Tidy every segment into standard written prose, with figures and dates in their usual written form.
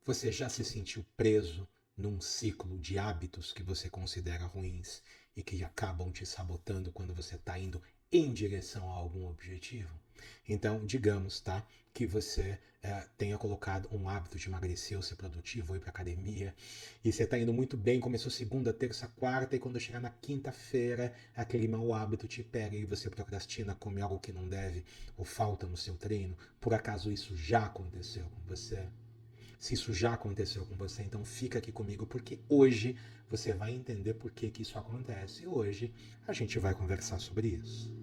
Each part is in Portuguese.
Você já se sentiu preso num ciclo de hábitos que você considera ruins e que acabam te sabotando quando você está indo em direção a algum objetivo? Então, digamos, tá, que você tenha colocado um hábito de emagrecer ou ser produtivo, ou ir para academia, e você está indo muito bem, começou segunda, terça, quarta, e quando chegar na quinta-feira, aquele mau hábito te pega e você procrastina, come algo que não deve, ou falta no seu treino. Por acaso isso já aconteceu com você? Se isso já aconteceu com você, então fica aqui comigo, porque hoje você vai entender por que que isso acontece. E hoje a gente vai conversar sobre isso.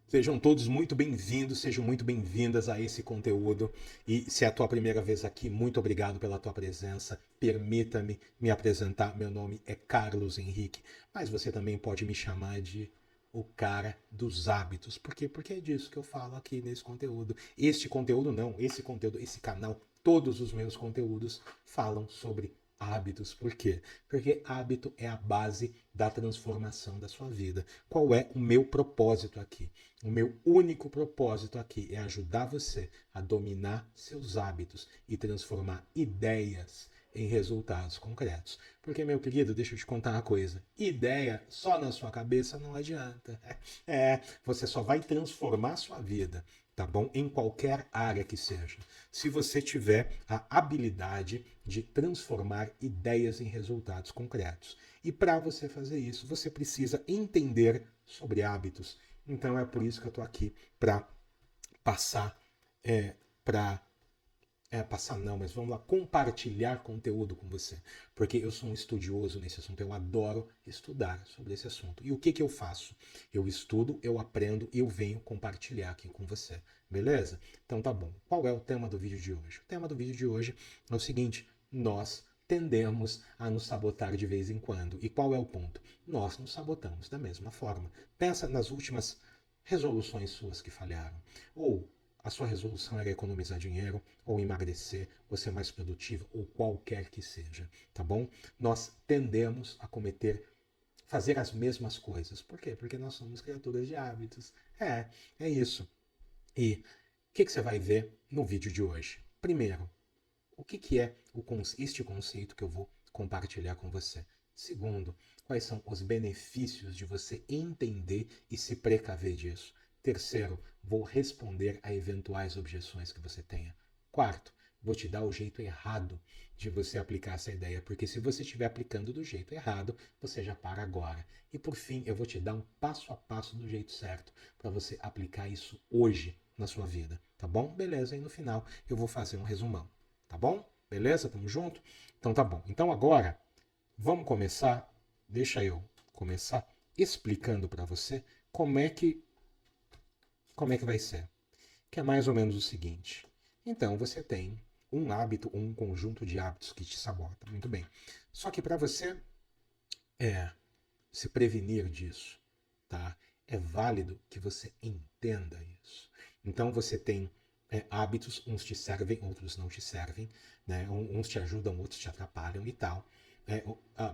Sejam todos muito bem-vindos, sejam muito bem-vindas a esse conteúdo. E se é a tua primeira vez aqui, muito obrigado pela tua presença. Permita-me me apresentar. Meu nome é Carlos Henrique, mas você também pode me chamar de o cara dos hábitos. Por quê? Porque é disso que eu falo aqui nesse conteúdo. Este conteúdo não, esse conteúdo, esse canal, todos os meus conteúdos falam sobre hábitos. Por quê? Porque hábito é a base da transformação da sua vida. Qual é o meu propósito aqui? O meu único propósito aqui é ajudar você a dominar seus hábitos e transformar ideias em resultados concretos. Porque, meu querido, deixa eu te contar uma coisa: ideia só na sua cabeça não adianta. Você só vai transformar a sua vida, tá bom? Em qualquer área que seja, se você tiver a habilidade de transformar ideias em resultados concretos. E para você fazer isso, você precisa entender sobre hábitos. Então é por isso que eu estou aqui para passar, para passar não, mas vamos lá, compartilhar conteúdo com você, porque eu sou um estudioso nesse assunto, eu adoro estudar sobre esse assunto. E o que que eu faço? Eu estudo, eu aprendo e eu venho compartilhar aqui com você, beleza? Então tá bom. Qual é o tema do vídeo de hoje? O tema do vídeo de hoje é o seguinte: nós tendemos a nos sabotar de vez em quando. E qual é o ponto? Nós nos sabotamos da mesma forma. Pensa nas últimas resoluções suas que falharam, ou a sua resolução era economizar dinheiro, ou emagrecer, ou ser mais produtivo, ou qualquer que seja, tá bom? Nós tendemos a fazer as mesmas coisas. Por quê? Porque nós somos criaturas de hábitos. É isso. E o que você vai ver no vídeo de hoje? Primeiro, o que é este conceito que eu vou compartilhar com você? Segundo, quais são os benefícios de você entender e se precaver disso? Terceiro, vou responder a eventuais objeções que você tenha. Quarto, vou te dar o jeito errado de você aplicar essa ideia, porque se você estiver aplicando do jeito errado, você já para agora. E por fim, eu vou te dar um passo a passo do jeito certo para você aplicar isso hoje na sua vida, tá bom? Beleza, e no final eu vou fazer um resumão. Tá bom? Beleza? Tamo junto? Então tá bom. Então agora, vamos começar. Deixa eu começar explicando para você como é que vai ser. Que é mais ou menos o seguinte. Então você tem um hábito, um conjunto de hábitos que te sabota. Muito bem. Só que para você se prevenir disso, tá? É válido que você entenda isso. Então você tem hábitos, uns te servem, outros não te servem, né? Uns te ajudam, outros te atrapalham e tal.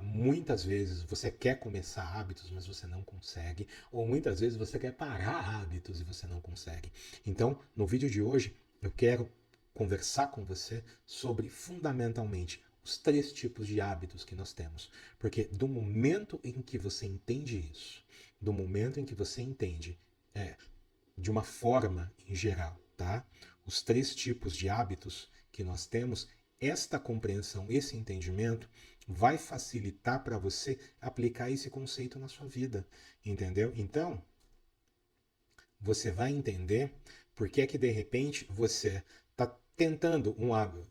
Muitas vezes você quer começar hábitos, mas você não consegue, ou muitas vezes você quer parar hábitos e você não consegue. Então, no vídeo de hoje, eu quero conversar com você sobre fundamentalmente os três tipos de hábitos que nós temos. Porque do momento em que você entende isso, do momento em que você entende de uma forma em geral, tá? Os três tipos de hábitos que nós temos, esta compreensão, esse entendimento vai facilitar para você aplicar esse conceito na sua vida, entendeu? Então, você vai entender por que é que de repente você está tentando um hábito.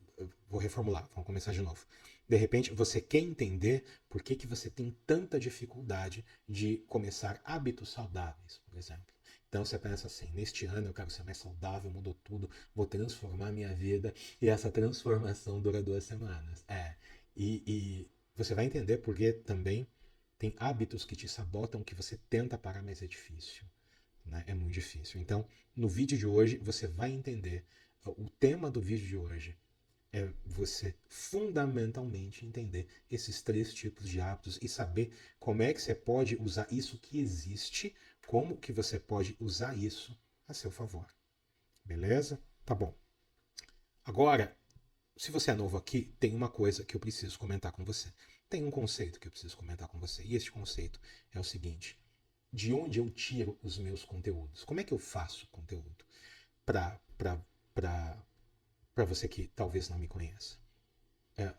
Vou reformular, vamos começar de novo. De repente você quer entender por que você tem tanta dificuldade de começar hábitos saudáveis, por exemplo. Então você pensa assim: neste ano eu quero ser mais saudável, mudou tudo, vou transformar minha vida, e essa transformação dura 2 semanas. E você vai entender porque também tem hábitos que te sabotam, que você tenta parar, mas é difícil, né? É muito difícil. Então, no vídeo de hoje, você vai entender. O tema do vídeo de hoje é você fundamentalmente entender esses três tipos de hábitos e saber como é que você pode usar isso que existe, como que você pode usar isso a seu favor. Beleza? Tá bom. Agora, se você é novo aqui, tem uma coisa que eu preciso comentar com você. Tem um conceito que eu preciso comentar com você. E esse conceito é o seguinte: de onde eu tiro os meus conteúdos? Como é que eu faço conteúdo para você que talvez não me conheça?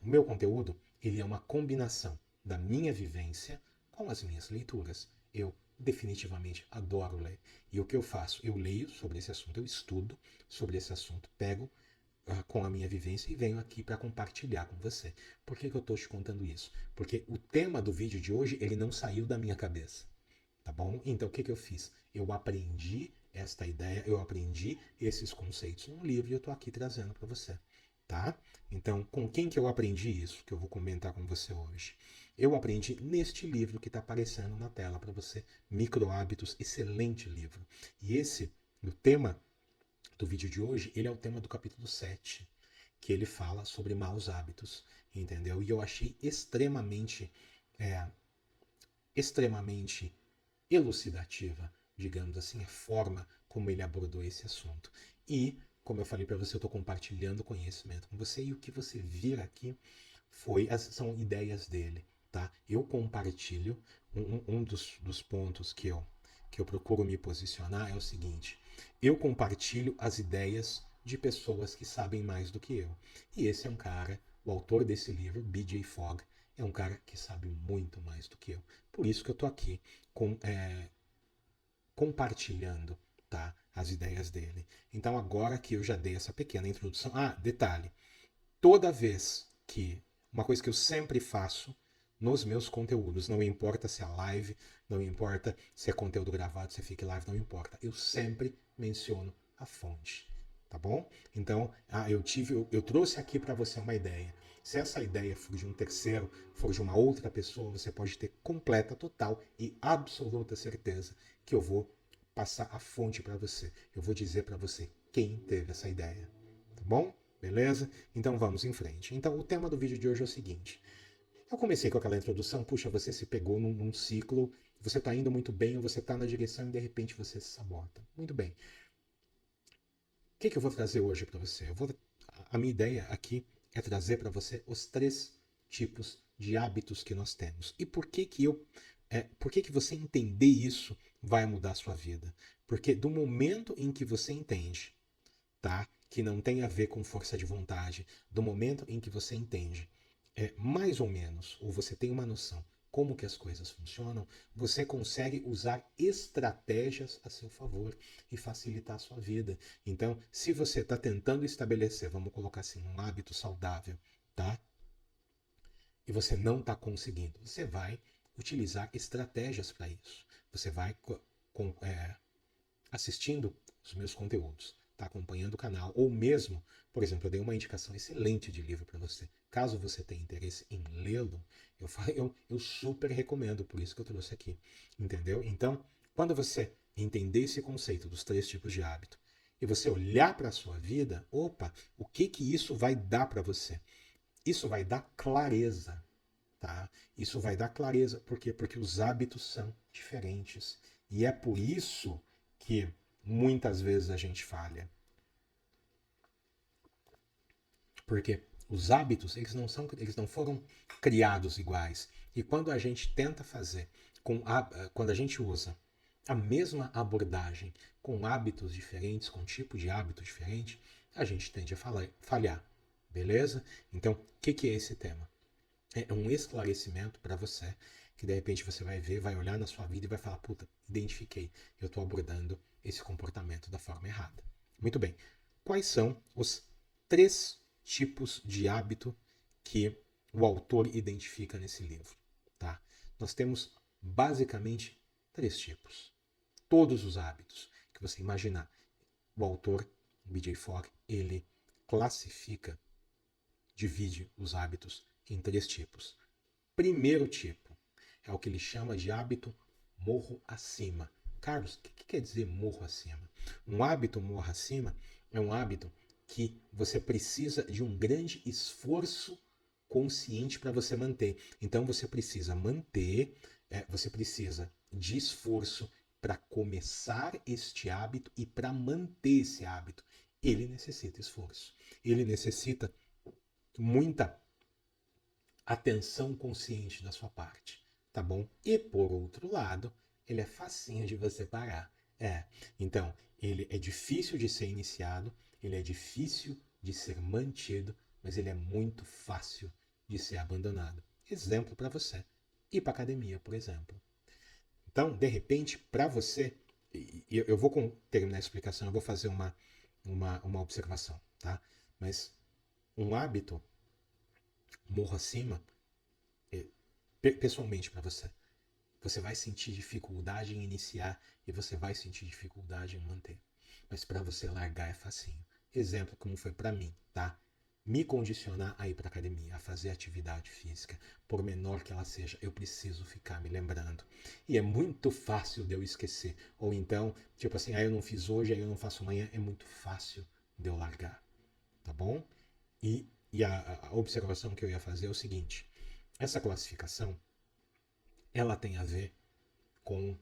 O meu conteúdo ele é uma combinação da minha vivência com as minhas leituras. Eu definitivamente adoro ler. E o que eu faço? Eu leio sobre esse assunto, eu estudo sobre esse assunto, pego com a minha vivência e venho aqui para compartilhar com você. Por que eu estou te contando isso? Porque o tema do vídeo de hoje ele não saiu da minha cabeça, tá bom? Então o que eu fiz? Eu aprendi esta ideia, eu aprendi esses conceitos num livro e eu estou aqui trazendo para você, tá? Então, com quem que eu aprendi isso que eu vou comentar com você hoje? Eu aprendi neste livro que está aparecendo na tela para você, Micro Hábitos, excelente livro. E esse, o tema do vídeo de hoje, ele é o tema do capítulo 7, que ele fala sobre maus hábitos, entendeu? E eu achei é, extremamente elucidativa, digamos assim, a forma como ele abordou esse assunto. E, como eu falei para você, eu estou compartilhando conhecimento com você e o que você vir aqui são ideias dele, tá? Eu compartilho, um dos pontos que eu procuro me posicionar é o seguinte: eu compartilho as ideias de pessoas que sabem mais do que eu. E esse é um cara, o autor desse livro, B.J. Fogg, é um cara que sabe muito mais do que eu. Por isso que eu tô aqui com, compartilhando, tá, as ideias dele. Então agora que eu já dei essa pequena introdução, detalhe, toda vez que uma coisa que eu sempre faço nos meus conteúdos, não importa se é live, não importa se é conteúdo gravado, se fica live, não importa, eu sempre menciono a fonte, tá bom? Então, eu trouxe aqui para você uma ideia. Se essa ideia for de um terceiro, for de uma outra pessoa, você pode ter completa, total e absoluta certeza que eu vou passar a fonte para você. Eu vou dizer para você quem teve essa ideia, tá bom? Beleza? Então vamos em frente. Então o tema do vídeo de hoje é o seguinte. Eu comecei com aquela introdução, puxa, você se pegou num ciclo, você está indo muito bem, você está na direção e de repente você se sabota. Muito bem. O que eu vou trazer hoje para você? A minha ideia aqui é trazer para você os 3 tipos de hábitos que nós temos. E por que você entender isso vai mudar a sua vida? Porque do momento em que você entende, tá? Que não tem a ver com força de vontade, do momento em que você entende mais ou menos, ou você tem uma noção como que as coisas funcionam, você consegue usar estratégias a seu favor e facilitar a sua vida. Então, se você está tentando estabelecer, vamos colocar assim, um hábito saudável, tá? E você não está conseguindo, você vai utilizar estratégias para isso. Você vai assistindo os meus conteúdos, está acompanhando o canal, ou mesmo, por exemplo, eu dei uma indicação excelente de livro para você. Caso você tenha interesse em lê-lo, eu super recomendo, por isso que eu trouxe aqui, entendeu? Então, quando você entender esse conceito dos 3 tipos de hábito e você olhar para a sua vida, opa, o que que isso vai dar para você? Isso vai dar clareza, tá? Isso vai dar clareza, por quê? Porque os hábitos são diferentes. E é por isso que muitas vezes a gente falha. Porque os hábitos, eles não foram criados iguais. E quando a gente tenta fazer, quando a gente usa a mesma abordagem com hábitos diferentes, com tipo de hábito diferente, a gente tende a falhar. Beleza? Então, o que é esse tema? É um esclarecimento para você, que de repente você vai ver, vai olhar na sua vida e vai falar, puta, identifiquei, eu estou abordando esse comportamento da forma errada. Muito bem. Quais são os 3 tipos de hábito que o autor identifica nesse livro? Tá? Nós temos basicamente 3 tipos. Todos os hábitos que você imaginar. O autor, B.J. Fogg, ele classifica, divide os hábitos em 3 tipos. Primeiro tipo é o que ele chama de hábito morro acima. Carlos, o que quer dizer morro acima? Um hábito morro acima é um hábito que você precisa de um grande esforço consciente para você manter. Então você precisa você precisa de esforço para começar este hábito e para manter esse hábito. ele necessita esforço. Ele necessita muita atenção consciente da sua parte, tá bom? E por outro lado, ele é facinho de você parar. Então, ele é difícil de ser iniciado, ele é difícil de ser mantido, mas ele é muito fácil de ser abandonado. Exemplo para você, ir para academia, por exemplo. Então, de repente, para você, eu vou terminar a explicação, eu vou fazer uma observação, tá? Mas um hábito, morro acima, pessoalmente para você, você vai sentir dificuldade em iniciar e você vai sentir dificuldade em manter. Mas para você largar é facinho. Exemplo como foi para mim, tá? Me condicionar a ir para academia, a fazer atividade física, por menor que ela seja, eu preciso ficar me lembrando. E é muito fácil de eu esquecer. Ou então, tipo assim, eu não fiz hoje, aí eu não faço amanhã, é muito fácil de eu largar, tá bom? E a observação que eu ia fazer é o seguinte: essa classificação, ela tem a ver com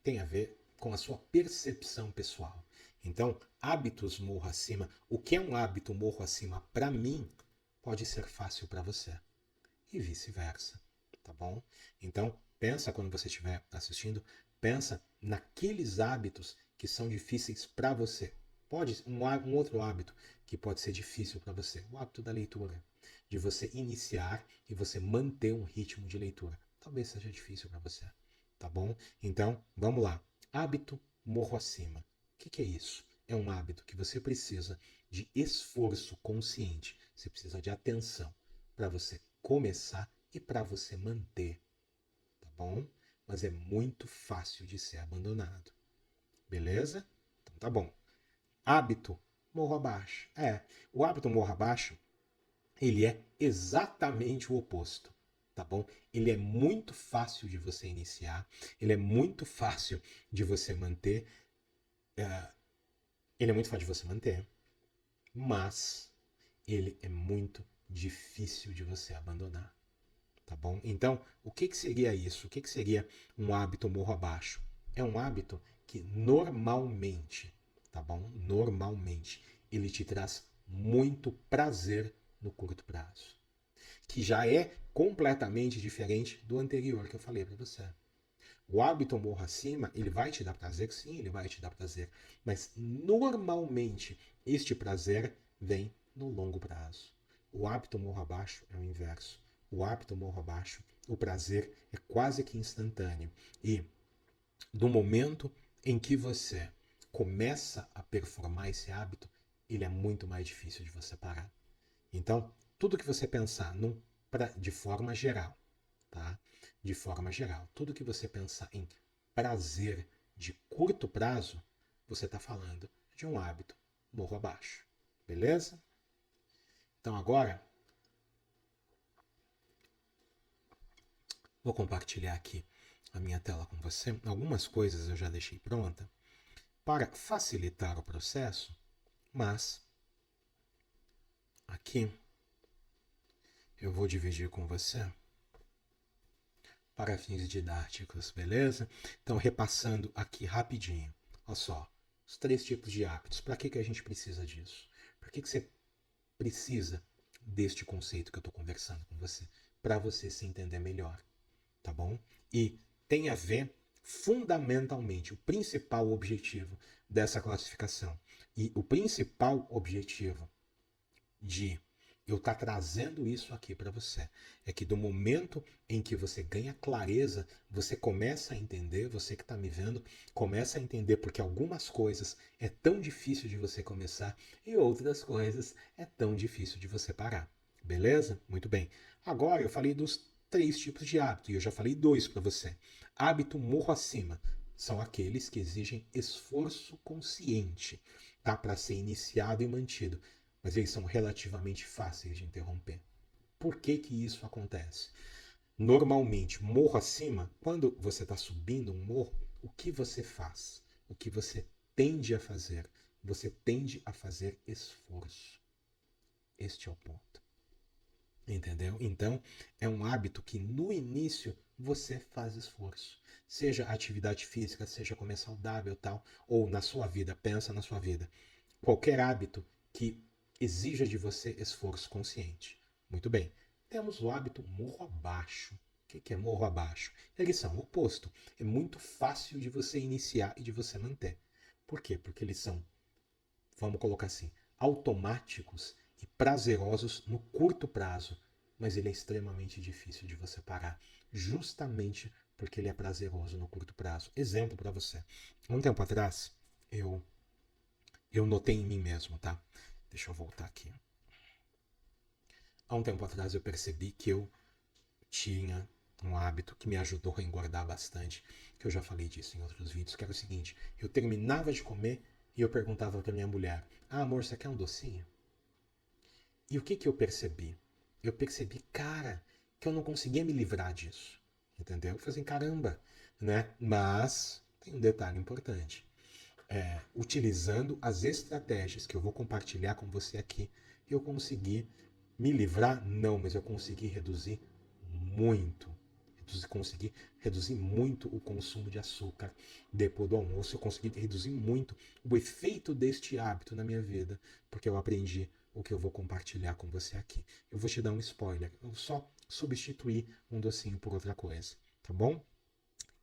tem a ver com a sua percepção pessoal. Então, hábitos morro acima. O que é um hábito morro acima para mim pode ser fácil para você e vice-versa, tá bom? Então, pensa quando você estiver assistindo, pensa naqueles hábitos que são difíceis para você. Pode um outro hábito que pode ser difícil para você, o hábito da leitura, de você iniciar e você manter um ritmo de leitura. Talvez seja difícil para você, tá bom? Então, vamos lá. Hábito morro acima. O que é isso? É um hábito que você precisa de esforço consciente, você precisa de atenção para você começar e para você manter, tá bom? Mas é muito fácil de ser abandonado, beleza? Então tá bom. Hábito morro abaixo. O hábito morro abaixo, ele é exatamente o oposto, tá bom? Ele é muito fácil de você iniciar, ele é muito fácil de você manter, ele é muito fácil de você manter, mas ele é muito difícil de você abandonar. Tá bom? Então, o que seria isso? O que seria um hábito morro abaixo? É um hábito que normalmente, tá bom? Normalmente, ele te traz muito prazer no curto prazo, que já é completamente diferente do anterior que eu falei para você. O hábito morro acima, ele vai te dar prazer? Sim, ele vai te dar prazer. Mas normalmente este prazer vem no longo prazo. O hábito morro abaixo é o inverso. O hábito morro abaixo, o prazer é quase que instantâneo. E do momento em que você começa a performar esse hábito, ele é muito mais difícil de você parar. Então, tudo que você pensar de forma geral, tá? De forma geral, tudo que você pensar em prazer de curto prazo, você está falando de um hábito morro abaixo. Beleza? Então agora, vou compartilhar aqui a minha tela com você. Algumas coisas eu já deixei pronta para facilitar o processo, mas aqui eu vou dividir com você para fins didáticos, beleza? Então, repassando aqui rapidinho. Olha só, os 3 tipos de hábitos. Para que a gente precisa disso? Por que você precisa deste conceito que eu estou conversando com você? Para você se entender melhor, tá bom? E tem a ver fundamentalmente, o principal objetivo dessa classificação. E o principal objetivo de eu estar trazendo isso aqui para você é que do momento em que você ganha clareza, você começa a entender, você que está me vendo, começa a entender porque algumas coisas é tão difícil de você começar e outras coisas é tão difícil de você parar. Beleza? Muito bem. Agora eu falei dos 3 tipos de hábito e eu já falei 2 para você. Hábito morro acima são aqueles que exigem esforço consciente, tá? Para ser iniciado e mantido, mas eles são relativamente fáceis de interromper. Por que isso acontece? Normalmente, morro acima, quando você está subindo um morro, o que você faz? O que você tende a fazer? Você tende a fazer esforço. Este é o ponto. Entendeu? Então, é um hábito que no início você faz esforço. Seja atividade física, seja comer saudável tal, ou na sua vida, pensa na sua vida. qualquer hábito que exija de você esforço consciente. Muito bem. Temos o hábito morro abaixo. O que é morro abaixo? Eles são o oposto. É muito fácil de você iniciar e de você manter. Por quê? Porque eles são, vamos colocar assim, automáticos e prazerosos no curto prazo, mas ele é extremamente difícil de você parar, justamente porque ele é prazeroso no curto prazo. Exemplo para você. Um tempo atrás, eu notei em mim mesmo, tá? Deixa eu voltar aqui. Há um tempo atrás eu percebi que eu tinha um hábito que me ajudou a engordar bastante, que eu já falei disso em outros vídeos, que era o seguinte: eu terminava de comer e eu perguntava para minha mulher: "Ah, amor, você quer um docinho?" E o que que eu percebi? Eu percebi, cara, que eu não conseguia me livrar disso. Entendeu? Eu falei assim, caramba, né? Mas tem um detalhe importante. Utilizando as estratégias que eu vou compartilhar com você aqui, eu consegui me livrar? Não, mas eu consegui reduzir muito. Consegui reduzir muito o consumo de açúcar depois do almoço. Eu consegui reduzir muito o efeito deste hábito na minha vida, porque eu aprendi o que eu vou compartilhar com você aqui. Eu vou te dar um spoiler. Eu só substituí um docinho por outra coisa, tá bom?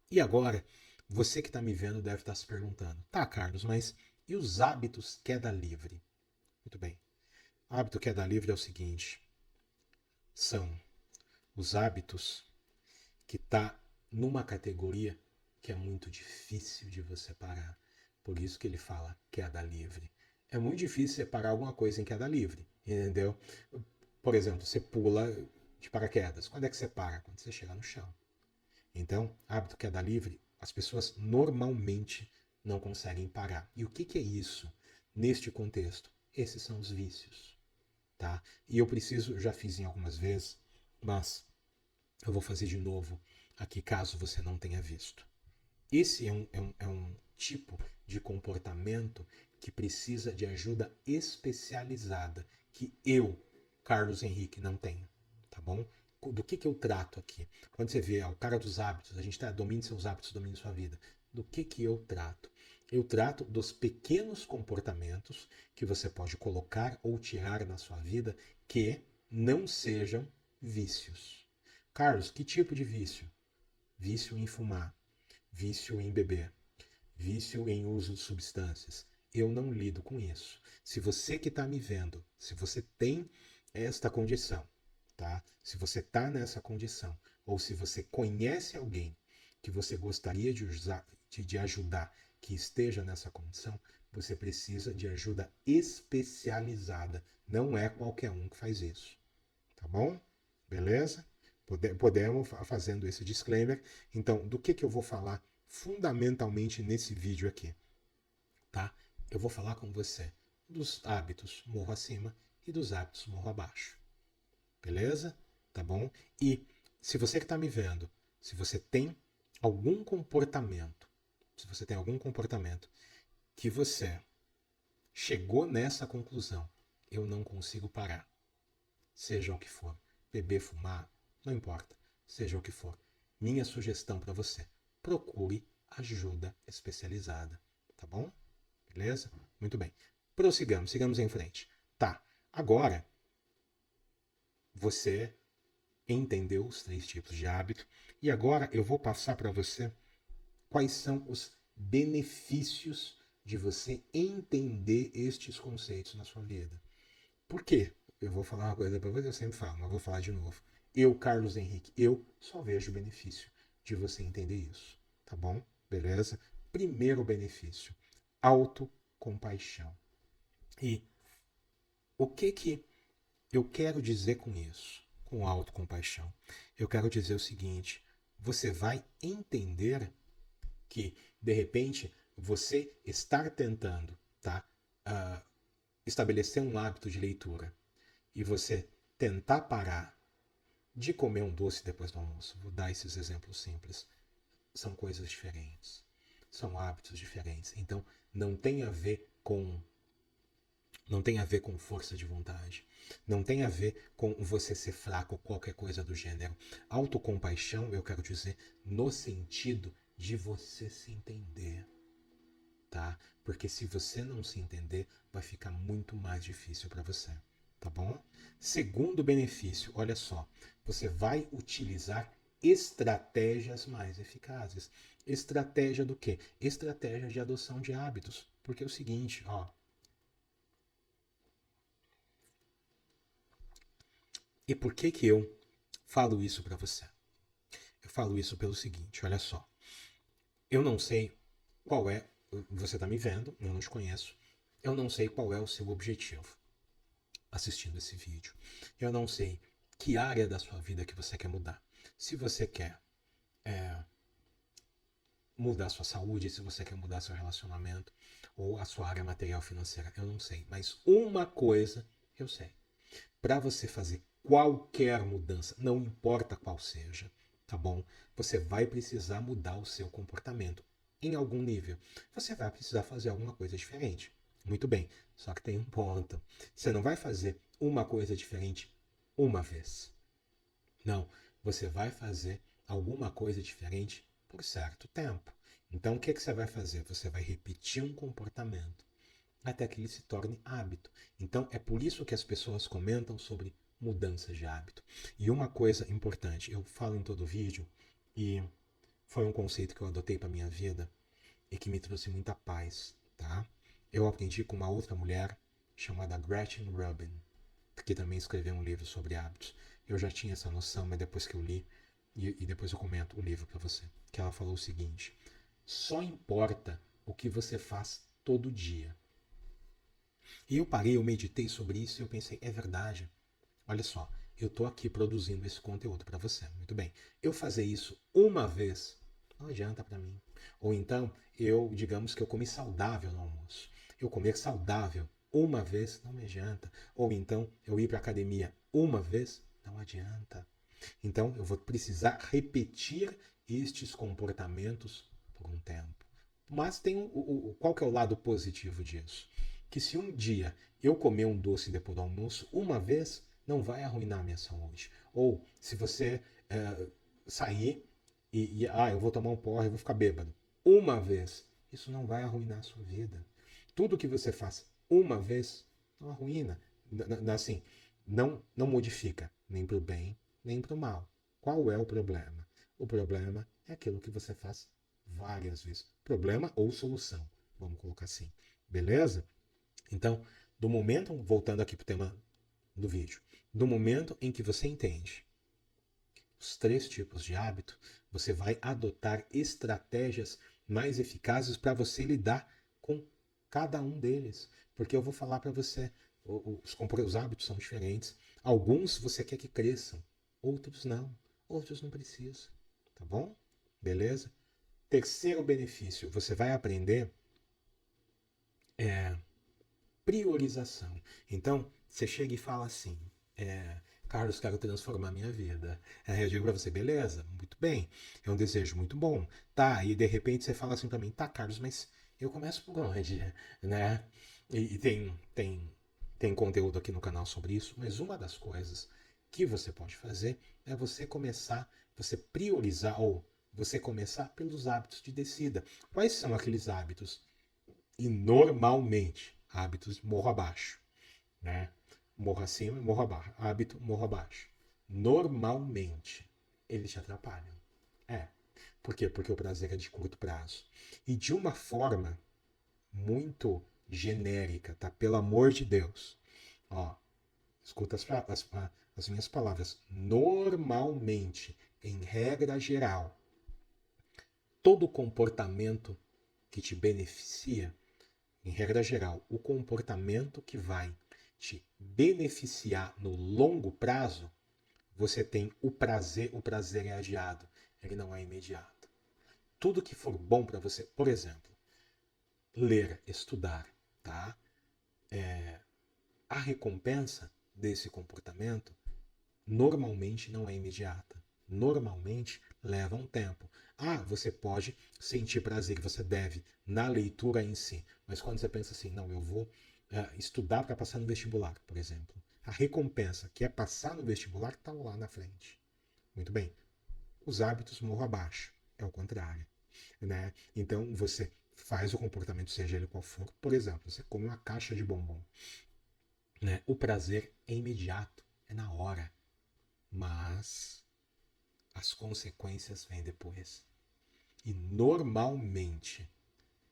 E agora, você que está me vendo deve estar se perguntando: tá, Carlos, mas e os hábitos queda livre? Muito bem. Hábito queda livre é o seguinte: são os hábitos que está numa categoria que é muito difícil de você parar. Por isso que ele fala queda livre. É muito difícil você parar alguma coisa em queda livre, entendeu? Por exemplo, você pula de paraquedas. Quando é que você para? Quando você chegar no chão. Então, hábito queda livre, as pessoas normalmente não conseguem parar. E o que é isso neste contexto? Esses são os vícios, tá? E eu preciso, já fiz em algumas vezes, mas eu vou fazer de novo aqui caso você não tenha visto. Esse é um tipo de comportamento que precisa de ajuda especializada que eu, Carlos Henrique, não tenho, tá bom? Do que eu trato aqui? Quando você vê o cara dos hábitos, a gente está domine seus hábitos, domine sua vida. Do que eu trato? Eu trato dos pequenos comportamentos que você pode colocar ou tirar na sua vida que não sejam vícios. Carlos, que tipo de vício? Vício em fumar, vício em beber, vício em uso de substâncias. Eu não lido com isso. Se você que está me vendo, se você tem esta condição, tá? Se você está nessa condição, ou se você conhece alguém que você gostaria de usar, de ajudar, que esteja nessa condição, você precisa de ajuda especializada. Não é qualquer um que faz isso. Tá bom? Beleza? Podemos fazendo esse disclaimer. Então, do que eu vou falar fundamentalmente nesse vídeo aqui, tá? Eu vou falar com você dos hábitos morro acima e dos hábitos morro abaixo. Beleza? Tá bom? E se você que está me vendo, se você tem algum comportamento, se você tem algum comportamento que você chegou nessa conclusão, eu não consigo parar, seja o que for, beber, fumar, não importa, seja o que for. Minha sugestão para você: procure ajuda especializada, tá bom? Beleza? Muito bem. Prossigamos, sigamos em frente. Tá, agora você entendeu os 3 tipos de hábito e agora eu vou passar para você quais são os benefícios de você entender estes conceitos na sua vida. Por quê? Eu vou falar uma coisa para você, eu sempre falo, mas vou falar de novo. Eu, Carlos Henrique, eu só vejo o benefício de você entender isso, tá bom? Beleza? Primeiro benefício, autocompaixão. E o que eu quero dizer com isso, com autocompaixão? Eu quero dizer o seguinte: você vai entender que, de repente, você estar tentando, tá, estabelecer um hábito de leitura e você tentar parar de comer um doce depois do almoço, vou dar esses exemplos simples, são coisas diferentes, são hábitos diferentes. Então, não tem a ver com força de vontade. Não tem a ver com você ser fraco ou qualquer coisa do gênero. Autocompaixão, eu quero dizer, no sentido de você se entender. tá? Porque se você não se entender, vai ficar muito mais difícil para você, tá bom? Segundo benefício, olha só, você vai utilizar estratégias mais eficazes. Estratégia do quê? Estratégia de adoção de hábitos. Porque é o seguinte, ó. E por que que eu falo isso para você? Eu falo isso pelo seguinte, olha só. Eu não sei qual é, você está me vendo, eu não te conheço. Eu não sei qual é o seu objetivo assistindo esse vídeo. Eu não sei que área da sua vida que você quer mudar. Se você quer mudar a sua saúde, se você quer mudar seu relacionamento ou a sua área material financeira, eu não sei. Mas uma coisa eu sei. Para você fazer qualquer mudança, não importa qual seja, tá bom? Você vai precisar mudar o seu comportamento em algum nível. Você vai precisar fazer alguma coisa diferente. Muito bem, só que tem um ponto. Você não vai fazer uma coisa diferente uma vez. Não, você vai fazer alguma coisa diferente por certo tempo. Então, o que você vai fazer? Você vai repetir um comportamento até que ele se torne hábito. Então, é por isso que as pessoas comentam sobre mudanças de hábito. E uma coisa importante, eu falo em todo vídeo, e foi um conceito que eu adotei para minha vida e que me trouxe muita paz, tá? Eu aprendi com uma outra mulher chamada Gretchen Rubin, que também escreveu um livro sobre hábitos. Eu já tinha essa noção, mas depois que eu li, e depois eu comento o livro para você, que ela falou o seguinte: só importa o que você faz todo dia. E eu parei, eu meditei sobre isso e eu pensei, é verdade. Olha só, eu estou aqui produzindo esse conteúdo para você. Muito bem. Eu fazer isso uma vez não adianta para mim. Ou então, digamos que eu comi saudável no almoço. Eu comer saudável uma vez não me adianta. Ou então, eu ir para academia uma vez não adianta. Então, eu vou precisar repetir estes comportamentos por um tempo. Mas tem qual que é o lado positivo disso? Que se um dia eu comer um doce depois do almoço, uma vez, não vai arruinar a minha saúde. Ou se você sair eu vou tomar um porre, eu vou ficar bêbado. Uma vez, isso não vai arruinar a sua vida. Tudo que você faz uma vez, não arruína. Assim, não modifica, nem para o bem, nem para o mal. Qual é o problema? O problema é aquilo que você faz várias vezes. Problema ou solução, vamos colocar assim. Beleza? Então, do momento, voltando aqui para o tema do vídeo, do momento em que você entende os 3 tipos de hábito, você vai adotar estratégias mais eficazes para você lidar com cada um deles. Porque eu vou falar para você, os hábitos são diferentes. Alguns você quer que cresçam, outros não. Outros não precisam. Tá bom? Beleza? Terceiro benefício, você vai aprender priorização. Então, você chega e fala assim: Carlos, quero transformar minha vida. Eu digo para você: beleza, muito bem, é um desejo muito bom. Tá, e de repente você fala assim para mim: tá, Carlos, mas eu começo por onde? Né? E tem conteúdo aqui no canal sobre isso, mas uma das coisas que você pode fazer é você priorizar ou você começar pelos hábitos de descida. Quais são aqueles hábitos? E normalmente, hábitos morro abaixo, né? Morro acima, morro abaixo. Hábito, morro abaixo. Normalmente, eles te atrapalham. É. Por quê? Porque o prazer é de curto prazo. E de uma forma muito genérica, tá? Pelo amor de Deus. Ó, escuta as minhas palavras. Normalmente, em regra geral, todo comportamento que te beneficia, em regra geral, o comportamento que vai te beneficiar no longo prazo, você tem o prazer é adiado, ele não é imediato. Tudo que for bom para você, por exemplo, ler, estudar, tá? A recompensa desse comportamento normalmente não é imediata. Normalmente leva um tempo. Você pode sentir prazer, você deve, na leitura em si. Mas quando você pensa assim, não, eu vou estudar para passar no vestibular, por exemplo. A recompensa, que é passar no vestibular, está lá na frente. Muito bem. Os hábitos morro abaixo. É o contrário. Né? Então, você faz o comportamento, seja ele qual for. Por exemplo, você come uma caixa de bombom, né? O prazer é imediato, é na hora, mas as consequências vêm depois. E normalmente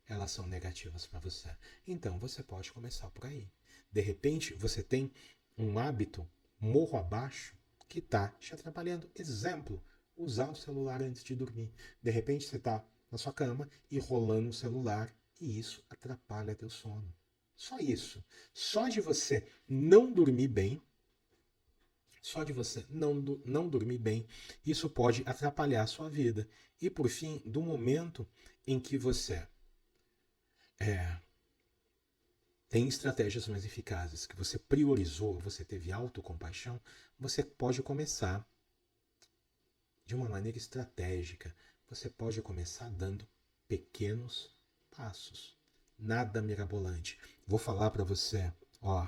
elas são negativas para você. Então você pode começar por aí. De repente você tem um hábito morro abaixo que está te atrapalhando. Exemplo, usar o celular antes de dormir. De repente você está na sua cama e rolando o celular e isso atrapalha teu sono. Só isso. Só de você não dormir bem, só de você não dormir bem, isso pode atrapalhar a sua vida. E por fim, do momento em que você é, tem estratégias mais eficazes, que você priorizou, você teve autocompaixão, você pode começar de uma maneira estratégica. Você pode começar dando pequenos passos. Nada mirabolante. Vou falar para você, ó,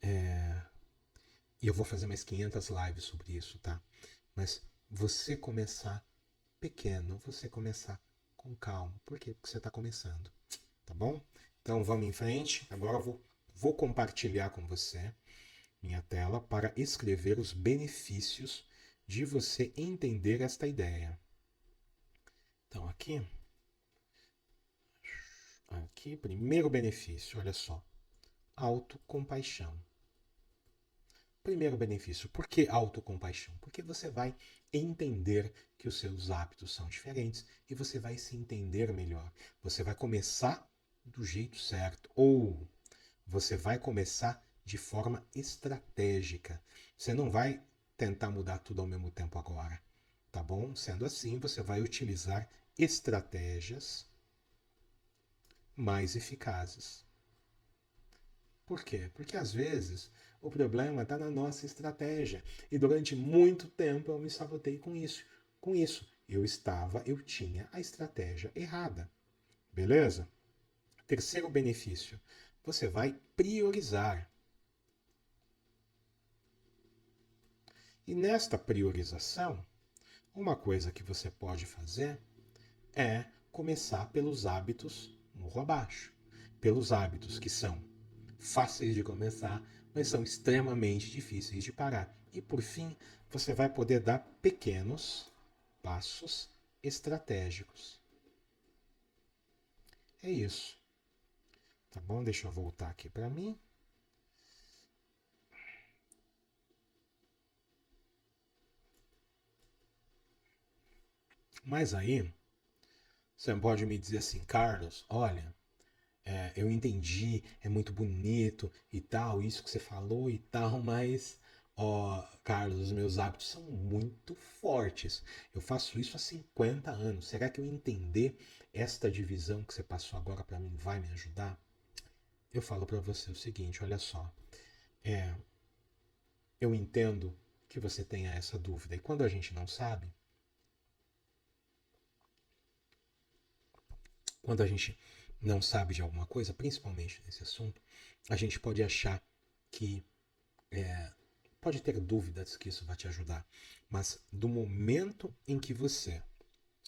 e eu vou fazer mais 500 lives sobre isso, tá? Mas você começar pequeno, você começar com calma. Por quê? Porque você está começando, tá bom? Então vamos em frente. Agora eu vou compartilhar com você minha tela para escrever os benefícios de você entender esta ideia. Então aqui, primeiro benefício, olha só, autocompaixão. Primeiro benefício, por que autocompaixão? Porque você vai entender que os seus hábitos são diferentes e você vai se entender melhor. Você vai começar do jeito certo ou você vai começar de forma estratégica. Você não vai tentar mudar tudo ao mesmo tempo agora, tá bom? Sendo assim, você vai utilizar estratégias mais eficazes. Por quê? Porque às vezes o problema está na nossa estratégia. E durante muito tempo eu me sabotei com isso. Eu tinha a estratégia errada. Beleza? Terceiro benefício, você vai priorizar. E nesta priorização, uma coisa que você pode fazer é começar pelos hábitos morro abaixo. Pelos hábitos que são fáceis de começar, mas são extremamente difíceis de parar. E por fim, você vai poder dar pequenos passos estratégicos. É isso. Tá bom? Deixa eu voltar aqui para mim. Mas aí, você pode me dizer assim, Carlos, olha, eu entendi, é muito bonito e tal, isso que você falou e tal, mas, ó, Carlos, os meus hábitos são muito fortes. Eu faço isso há 50 anos. Será que eu entender esta divisão que você passou agora para mim vai me ajudar? Eu falo para você o seguinte, olha só, é, eu entendo que você tenha essa dúvida e quando a gente não sabe, quando a gente não sabe de alguma coisa, principalmente nesse assunto, a gente pode achar que pode ter dúvidas que isso vai te ajudar, mas do momento em que você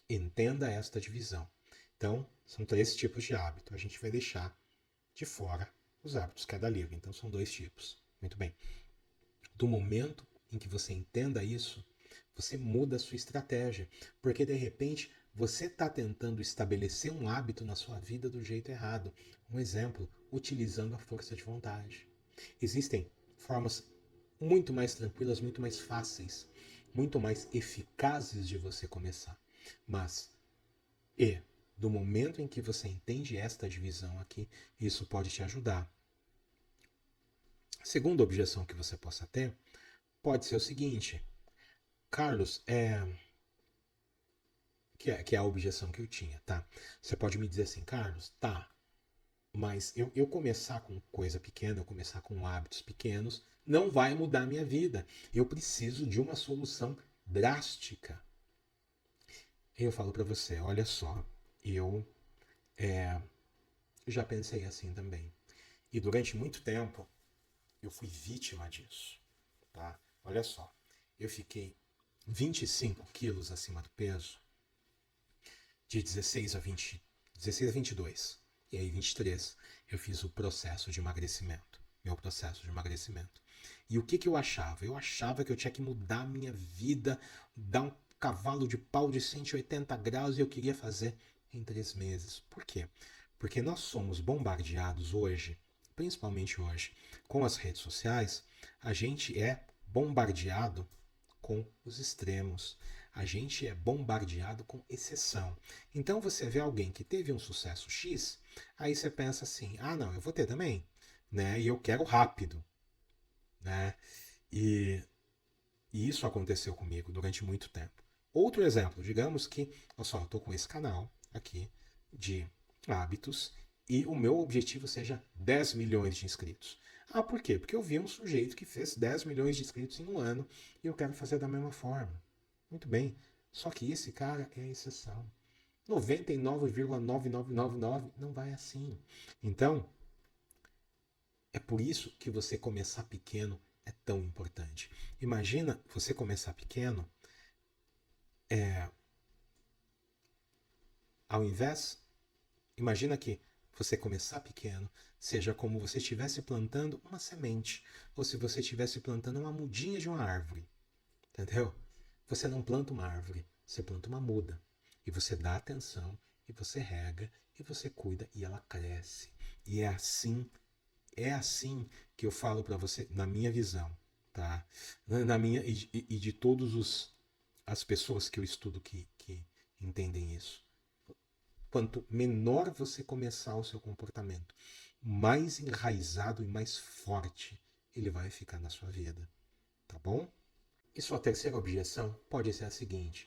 entenda esta divisão, então são 3 tipos de hábito, a gente vai deixar de fora os hábitos queda livre, então são 2 tipos. Muito bem. Do momento em que você entenda isso, você muda a sua estratégia, porque de repente você está tentando estabelecer um hábito na sua vida do jeito errado. Um exemplo, utilizando a força de vontade. Existem formas muito mais tranquilas, muito mais fáceis, muito mais eficazes de você começar. Mas, do momento em que você entende esta divisão aqui, isso pode te ajudar. Segunda objeção que você possa ter pode ser o seguinte, Carlos, que é a objeção que eu tinha, tá? Você pode me dizer assim, Carlos, tá, mas eu começar com coisa pequena, eu começar com hábitos pequenos, não vai mudar a minha vida. Eu preciso de uma solução drástica. E eu falo para você, olha só, eu já pensei assim também. E durante muito tempo eu fui vítima disso, tá? Olha só, eu fiquei 25 quilos acima do peso de 16 a 16 a 22. E aí, 23, eu fiz o processo de emagrecimento. Meu processo de emagrecimento. E o que eu achava? Eu achava que eu tinha que mudar a minha vida, dar um cavalo de pau de 180 graus e eu queria fazer em 3 meses. Por quê? Porque nós somos bombardeados hoje, principalmente hoje, com as redes sociais, a gente é bombardeado com os extremos. A gente é bombardeado com exceção. Então você vê alguém que teve um sucesso X, aí você pensa assim: ah, não, eu vou ter também, né? E eu quero rápido, né? E, e isso aconteceu comigo durante muito tempo. Outro exemplo, digamos que, olha só, eu estou com esse canal aqui de hábitos e o meu objetivo seja 10 milhões de inscritos. Ah, por quê? Porque eu vi um sujeito que fez 10 milhões de inscritos em um ano e eu quero fazer da mesma forma. Muito bem. Só que esse cara é a exceção. 99,9999 não vai assim. Então, é por isso que você começar pequeno é tão importante. Imagina você começar pequeno, ao invés, imagina que você começar pequeno seja como você estivesse plantando uma semente, ou se você estivesse plantando uma mudinha de uma árvore, entendeu? Você não planta uma árvore, você planta uma muda. E você dá atenção, e você rega, e você cuida, e ela cresce. E é assim que eu falo para você, na minha visão, tá? Na minha e de todos as pessoas que eu estudo que entendem isso. Quanto menor você começar o seu comportamento, mais enraizado e mais forte ele vai ficar na sua vida, tá bom? E sua terceira objeção pode ser a seguinte: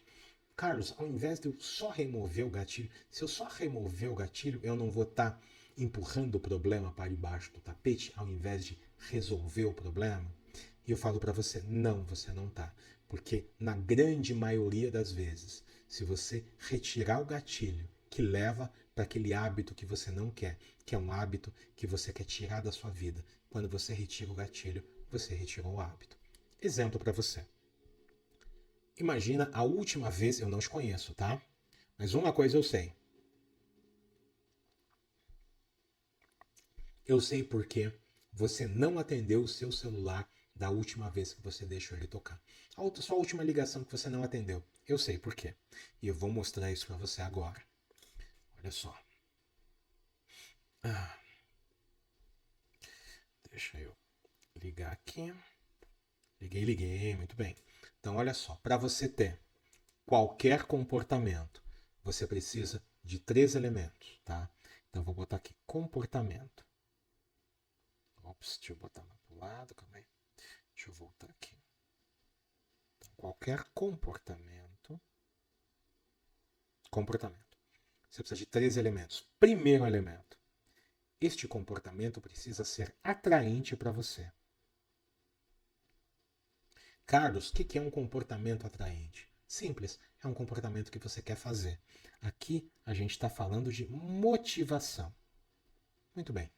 Carlos, ao invés de eu só remover o gatilho, se eu só remover o gatilho, eu não vou estar empurrando o problema para debaixo do tapete, ao invés de resolver o problema? E eu falo para você, não, você não está. Porque na grande maioria das vezes, se você retirar o gatilho que leva para aquele hábito que você não quer, que é um hábito que você quer tirar da sua vida, quando você retira o gatilho, você retirou o hábito. Exemplo para você. Imagina a última vez, eu não te conheço, tá? Mas uma coisa eu sei. Eu sei porque você não atendeu o seu celular da última vez que você deixou ele tocar. A sua última ligação que você não atendeu. Eu sei por quê. E eu vou mostrar isso para você agora. Olha só. Ah, deixa eu ligar aqui. Liguei, muito bem. Então, olha só. Para você ter qualquer comportamento, você precisa de 3 elementos, tá? Então, vou botar aqui comportamento. Ops, deixa eu botar lá pro lado, calma aí. Deixa eu voltar aqui. Então, qualquer comportamento. Comportamento. Você precisa de 3 elementos. Primeiro elemento. Este comportamento precisa ser atraente para você. Carlos, o que é um comportamento atraente? Simples, é um comportamento que você quer fazer. Aqui a gente está falando de motivação. Muito bem.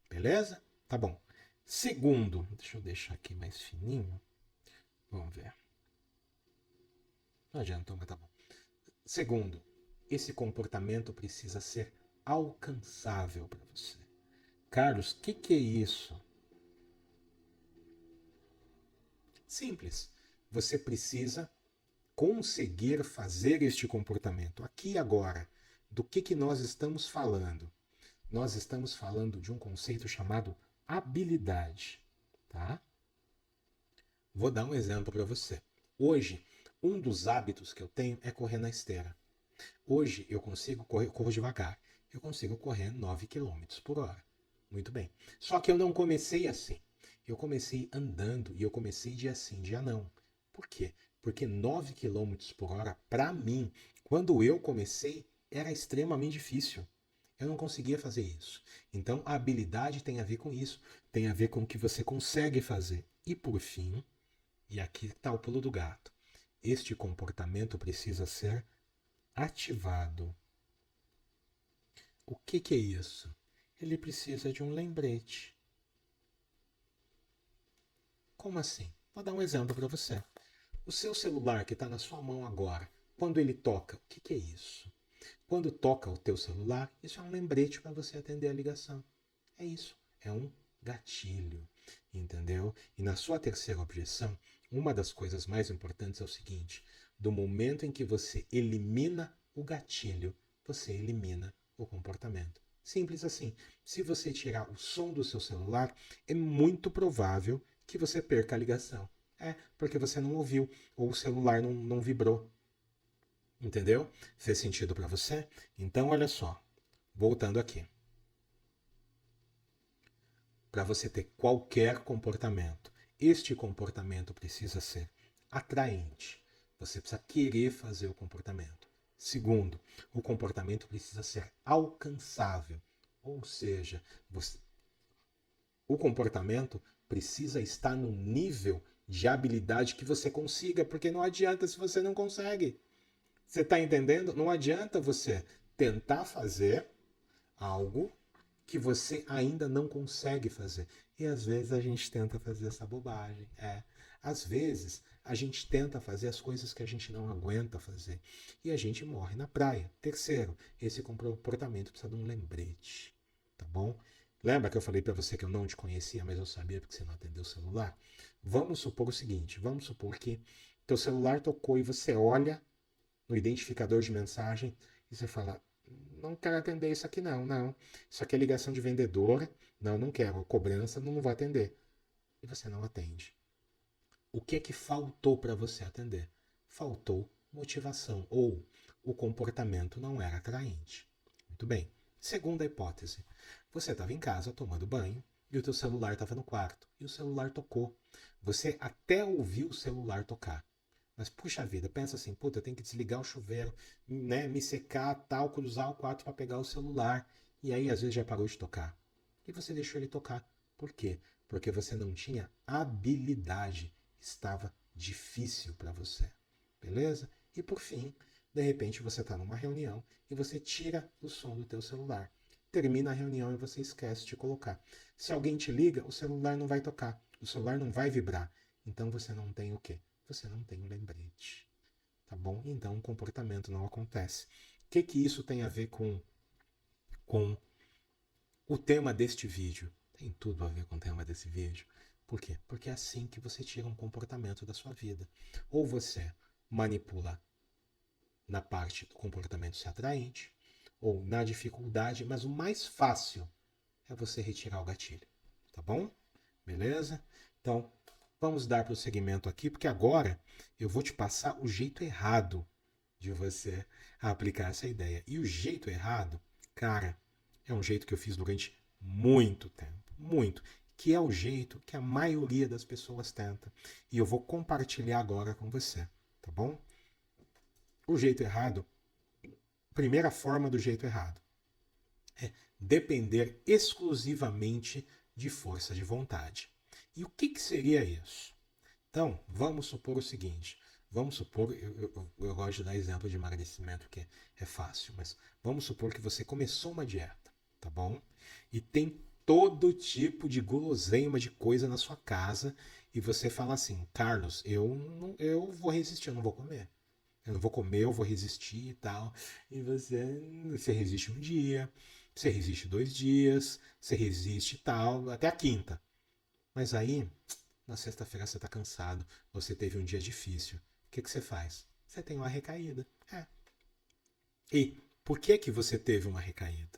Beleza? Tá bom. Segundo, deixa eu deixar aqui mais fininho. Vamos ver. Não adianta, mas tá bom. Segundo, esse comportamento precisa ser alcançável para você. Carlos, o que é isso? Simples. Você precisa conseguir fazer este comportamento. Aqui e agora, do que nós estamos falando? Nós estamos falando de um conceito chamado habilidade. Tá? Vou dar um exemplo para você. Hoje, um dos hábitos que eu tenho é correr na esteira. Hoje eu consigo correr, corro devagar. Eu consigo correr 9 km por hora. Muito bem. Só que eu não comecei assim. Eu comecei andando e eu comecei dia sim, dia não. Por quê? Porque 9 km por hora, para mim, quando eu comecei, era extremamente difícil. Eu não conseguia fazer isso. Então, a habilidade tem a ver com isso. Tem a ver com o que você consegue fazer. E por fim, e aqui está o pulo do gato, este comportamento precisa ser ativado. O que é isso? Ele precisa de um lembrete. Como assim? Vou dar um exemplo para você. O seu celular que está na sua mão agora, quando ele toca, o que é isso? Quando toca o teu celular, isso é um lembrete para você atender a ligação. É isso, é um gatilho, entendeu? E na sua terceira objeção, uma das coisas mais importantes é o seguinte: do momento em que você elimina o gatilho, você elimina o comportamento. Simples assim. Se você tirar o som do seu celular, é muito provável que você perca a ligação. É, porque você não ouviu, ou o celular não vibrou. Entendeu? Fez sentido para você? Então, olha só. Voltando aqui. Para você ter qualquer comportamento, este comportamento precisa ser atraente. Você precisa querer fazer o comportamento. Segundo, o comportamento precisa ser alcançável. Ou seja, o comportamento precisa estar num nível de habilidade que você consiga, porque não adianta se você não consegue. Você está entendendo? Não adianta você tentar fazer algo que você ainda não consegue fazer. E às vezes a gente tenta fazer essa bobagem. Às vezes a gente tenta fazer as coisas que a gente não aguenta fazer. E a gente morre na praia. Terceiro, esse comportamento precisa de um lembrete. Tá bom? Lembra que eu falei para você que eu não te conhecia, mas eu sabia porque você não atendeu o celular? Vamos supor o seguinte: vamos supor que teu celular tocou e você olha no identificador de mensagem e você fala: não quero atender isso aqui não. Isso aqui é ligação de vendedora, não quero, cobrança, não vou atender. E você não atende. O que é que faltou para você atender? Faltou motivação, ou o comportamento não era atraente. Muito bem. Segunda hipótese. Você estava em casa tomando banho e o teu celular estava no quarto e o celular tocou. Você até ouviu o celular tocar. Mas puxa vida, pensa assim: puta, eu tenho que desligar o chuveiro, né, me secar, tal, cruzar o quarto para pegar o celular. E aí às vezes já parou de tocar. E você deixou ele tocar. Por quê? Porque você não tinha habilidade. Estava difícil para você. Beleza? E por fim, de repente você está numa reunião e você tira o som do teu celular. Termina a reunião e você esquece de colocar. Se alguém te liga, o celular não vai tocar, o celular não vai vibrar. Então você não tem o quê? Você não tem um lembrete. Tá bom? Então o comportamento não acontece. O que isso tem a ver com o tema deste vídeo? Tem tudo a ver com o tema desse vídeo. Por quê? Porque é assim que você tira um comportamento da sua vida. Ou você manipula na parte do comportamento ser atraente, ou na dificuldade, mas o mais fácil é você retirar o gatilho. Tá bom? Beleza? Então, vamos dar prosseguimento aqui, porque agora eu vou te passar o jeito errado de você aplicar essa ideia. E o jeito errado, cara, é um jeito que eu fiz durante muito tempo, muito, que é o jeito que a maioria das pessoas tenta. E eu vou compartilhar agora com você, tá bom? O jeito errado, primeira forma do jeito errado, é depender exclusivamente de força de vontade. E o que seria isso? Então, vamos supor o seguinte. Vamos supor, eu gosto de dar exemplo de emagrecimento, que é fácil, mas vamos supor que você começou uma dieta, tá bom? E tem todo tipo de guloseima, de coisa na sua casa, e você fala assim: Carlos, eu vou resistir, eu não vou comer. Eu não vou comer, eu vou resistir e tal. E você resiste um dia, você resiste 2 dias, você resiste e tal, até a quinta. Mas aí, na sexta-feira você está cansado, você teve um dia difícil. O que você faz? Você tem uma recaída. E por que você teve uma recaída?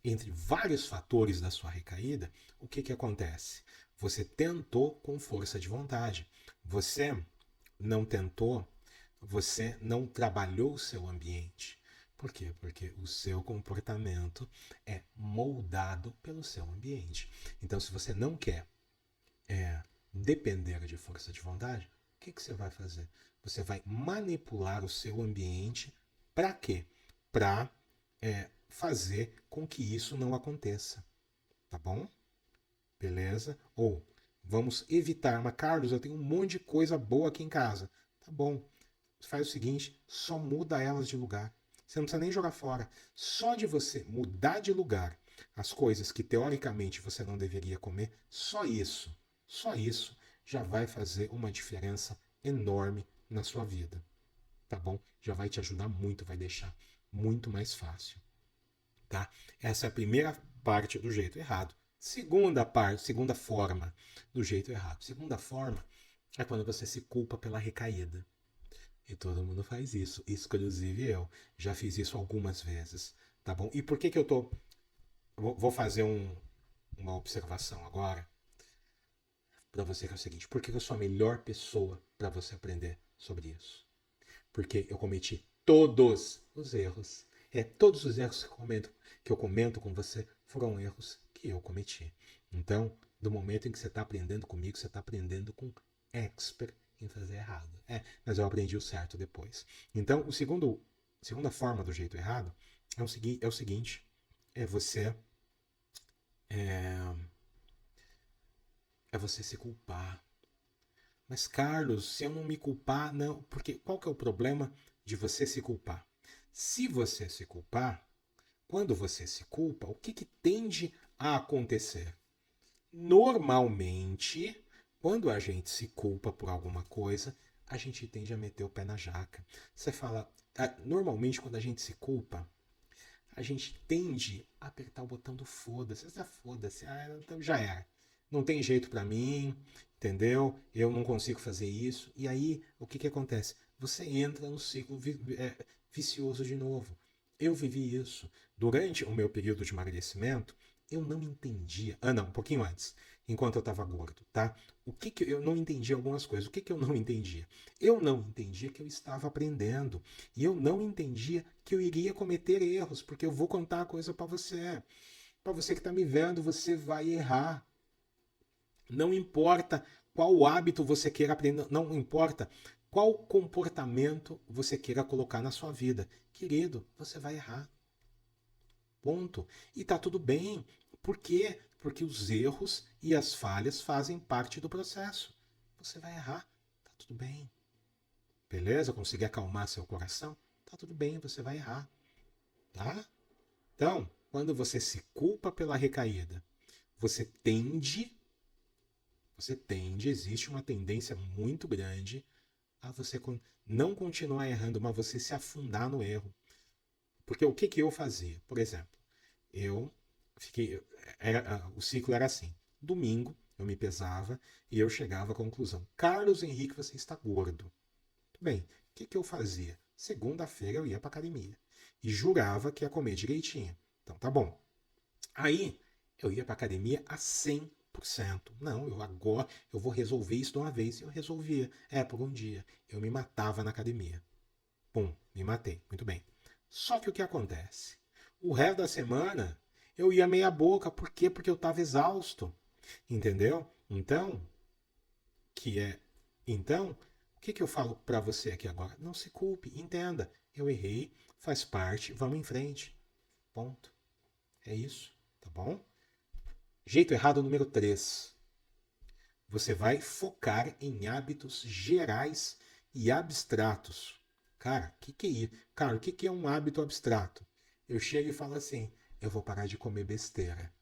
Entre vários fatores da sua recaída, o que acontece? Você tentou com força de vontade. Você não tentou, você não trabalhou o seu ambiente. Por quê? Porque o seu comportamento é moldado pelo seu ambiente. Então, se você não quer depender de força de vontade, o que você vai fazer? Você vai manipular o seu ambiente para quê? Para fazer com que isso não aconteça. Tá bom? Beleza? Ou vamos evitar, mas Carlos, eu tenho um monte de coisa boa aqui em casa. Tá bom. Faz o seguinte, só muda elas de lugar. Você não precisa nem jogar fora. Só de você mudar de lugar as coisas que teoricamente você não deveria comer, só isso já vai fazer uma diferença enorme na sua vida. Tá bom? Já vai te ajudar muito, vai deixar muito mais fácil, tá? Essa é a primeira parte do jeito errado. Segunda parte, segunda forma do jeito errado. Segunda forma é quando você se culpa pela recaída. E todo mundo faz isso, inclusive eu. Já fiz isso algumas vezes, tá bom? E por que que eu tô... Vou fazer uma observação agora para você, que é o seguinte. Por que eu sou a melhor pessoa para você aprender sobre isso? Porque eu cometi todos os erros. Todos os erros que eu comento com você foram erros que eu cometi. Então, do momento em que você está aprendendo comigo, você está aprendendo com expert em fazer errado. Mas eu aprendi o certo depois. Então, a segunda forma do jeito errado é o seguinte: é você é, é você se culpar. Mas Carlos, se eu não me culpar, não, porque qual que é o problema de você se culpar? Se você se culpar, quando você se culpa, o que tende a acontecer? Normalmente, quando a gente se culpa por alguma coisa, a gente tende a meter o pé na jaca. Você fala, normalmente quando a gente se culpa, a gente tende a apertar o botão do foda-se. Foda-se, então já era. Não tem jeito para mim, entendeu? Eu não consigo fazer isso. E aí, o que acontece? Você entra no ciclo vicioso de novo. Eu vivi isso. Durante o meu período de emagrecimento, eu não entendia. Não, um pouquinho antes, enquanto eu estava gordo, tá? O que eu não entendia algumas coisas. O que eu não entendia? Eu não entendia que eu estava aprendendo. E eu não entendia que eu iria cometer erros, porque eu vou contar uma coisa para você. Para você que está me vendo, você vai errar. Não importa qual hábito você queira aprender, não importa qual comportamento você queira colocar na sua vida. Querido, você vai errar. Ponto. E tá tudo bem. Por quê? Porque os erros e as falhas fazem parte do processo. Você vai errar. Tá tudo bem. Beleza? Conseguir acalmar seu coração? Tá tudo bem, você vai errar. Tá? Então, quando você se culpa pela recaída, você existe uma tendência muito grande a você não continuar errando, mas você se afundar no erro. Porque o que eu fazia? Por exemplo, eu fiquei. O ciclo era assim. Domingo, eu me pesava e eu chegava à conclusão: Carlos Henrique, você está gordo. Bem, o que eu fazia? Segunda-feira eu ia para academia e jurava que ia comer direitinho. Então tá bom. Aí eu ia para academia a 100%. Não, agora eu vou resolver isso de uma vez. Eu resolvia. Por um dia. Eu me matava na academia. Pum, me matei. Muito bem. Só que o que acontece? O resto da semana eu ia meia boca. Por quê? Porque eu estava exausto. Entendeu? Que é. Então, o que eu falo para você aqui agora? Não se culpe, entenda. Eu errei, faz parte, vamos em frente. Ponto. É isso, tá bom? Jeito errado número 3. Você vai focar em hábitos gerais e abstratos. Cara, que é isso? Cara, o que é um hábito abstrato? Eu chego e falo assim: eu vou parar de comer besteira.